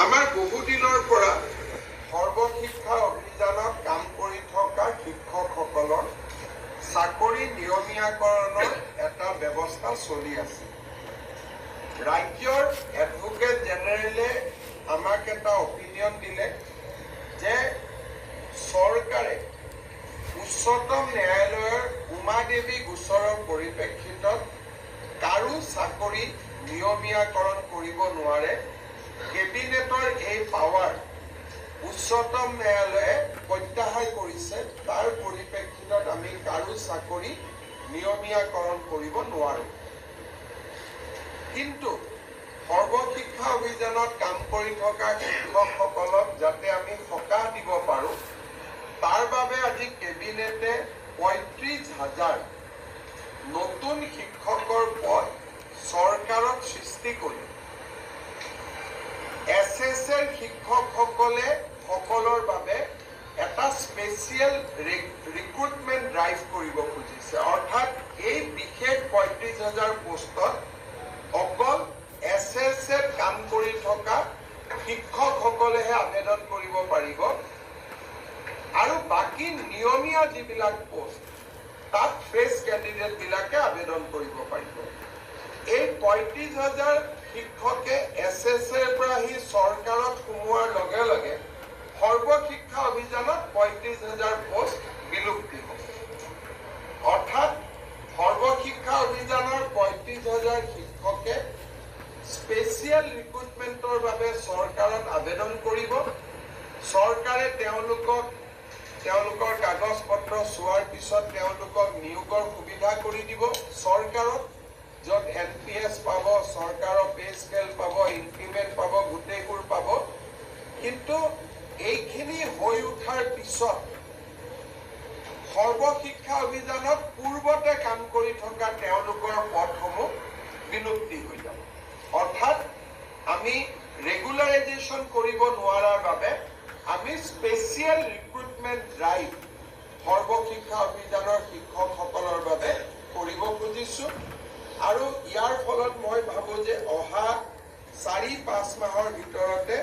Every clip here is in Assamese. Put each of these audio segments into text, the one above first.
আমাৰ বহুদিনৰ পৰা সৰ্বশিক্ষা অভিযানত কাম কৰি থকা শিক্ষকসকলৰ চাকৰি নিয়মীয়াকৰণৰ এটা ব্যৱস্থা চলি আছে। ৰাজ্যৰ এডভোকেট জেনেৰেলে আমাক এটা অপিনিয়ন দিলে যে চৰকাৰে উচ্চতম ন্যায়ালয়ৰ উমাদেৱী গোচৰৰ পৰিপ্ৰেক্ষিতত কাৰো চাকৰি নিয়মীয়াকৰণ কৰিব নোৱাৰে। কেবিনেটৰ এই পাৱাৰ উচ্চতম ন্যায়ালয়ে প্ৰত্যাহাৰ কৰিছে। তাৰ পৰিপ্ৰেক্ষিতত আমি কাৰো চাকৰি নিয়মীয়াকৰণ কৰিব নোৱাৰো। কিন্তু সৰ্বশিক্ষা অভিযানত কাম কৰি থকা শিক্ষকসকলক যাতে আমি সকাহ দিব পাৰো, তাৰ বাবে আজি কেবিনেটে ৩৫,০০০ নতুন শিক্ষকৰ পদ চৰকাৰক সৃষ্টি কৰি SSL শিক্ষকসকলে সকলৰ বাবে এটা স্পেচিয়েল ৰিক্ৰুটমেণ্ট ড্ৰাইভ কৰিব খুজিছে। অৰ্থাৎ এই বিশেষ ৩৫,০০০ পোষ্টত অকল SSL কাম কৰি থকা শিক্ষকসকলেহে আবেদন কৰিব পাৰিব আৰু বাকী নিয়মীয়া যিবিলাক পোষ্ট তাত ফ্ৰেছ কেণ্ডিডেটবিলাকে আবেদন কৰিব পাৰিব। এই ৩৫,০০০ শিক্ষকে SSL পৰা আহি চৰকাৰত সোমোৱাৰ লগে লগে সৰ্বশিক্ষা অভিযানত ৩৫,০০০ পোষ্ট বিলুপ্তি হ'ব। অৰ্থাৎ সৰ্বশিক্ষা অভিযানৰ ৩৫,০০০ শিক্ষকে স্পেচিয়েল ৰিক্ৰুটমেণ্টৰ বাবে চৰকাৰত আবেদন কৰিব। চৰকাৰে তেওঁলোকৰ কাগজ পত্ৰ চোৱাৰ পিছত তেওঁলোকক নিয়োগৰ সুবিধা কৰি দিব চৰকাৰত, য'ত NPS পাব, চৰকাৰৰ পে স্কেল পাব, ইনক্ৰিমেণ্ট পাব, গোটেইবোৰ পাব। কিন্তু এইখিনি হৈ উঠাৰ পিছত সৰ্বশিক্ষা অভিযানত পূৰ্বতে কাম কৰি থকা তেওঁলোকৰ পদসমূহ বিলুপ্তি হৈ যাব। অৰ্থাৎ আমি ৰেগুলাৰাইজেশ্যন কৰিব নোৱাৰাৰ বাবে আমি স্পেচিয়েল ৰিক্ৰুটমেণ্ট ড্ৰাইভ সৰ্বশিক্ষা অভিযানৰ শিক্ষকসকলৰ বাবে কৰিব খুজিছো। আৰু ইয়াৰ ফলত মই ভাবোঁ যে অহা ৪-৫ মাহৰ ভিতৰতে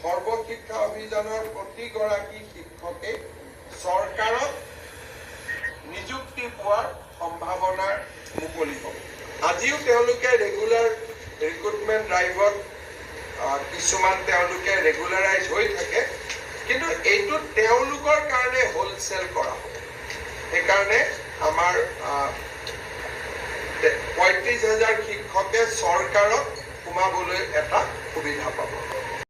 সৰ্বশিক্ষা অভিযানৰ প্ৰতিগৰাকী শিক্ষকে চৰকাৰত নিযুক্তি পোৱাৰ সম্ভাৱনা মুকলি হ'ব। আজিও তেওঁলোকে ৰেগুলাৰ ৰিক্ৰুটমেণ্ট ড্ৰাইভত কিছুমান তেওঁলোকে ৰেগুলাৰাইজ হৈ থাকে, কিন্তু এইটো তেওঁলোকৰ কাৰণে হোলচেল কৰা হ'ব। সেইকাৰণে আমাৰ ৩৫,০০০ শিক্ষকে চৰকাৰত সোমাবলৈ এটা সুবিধা পাব।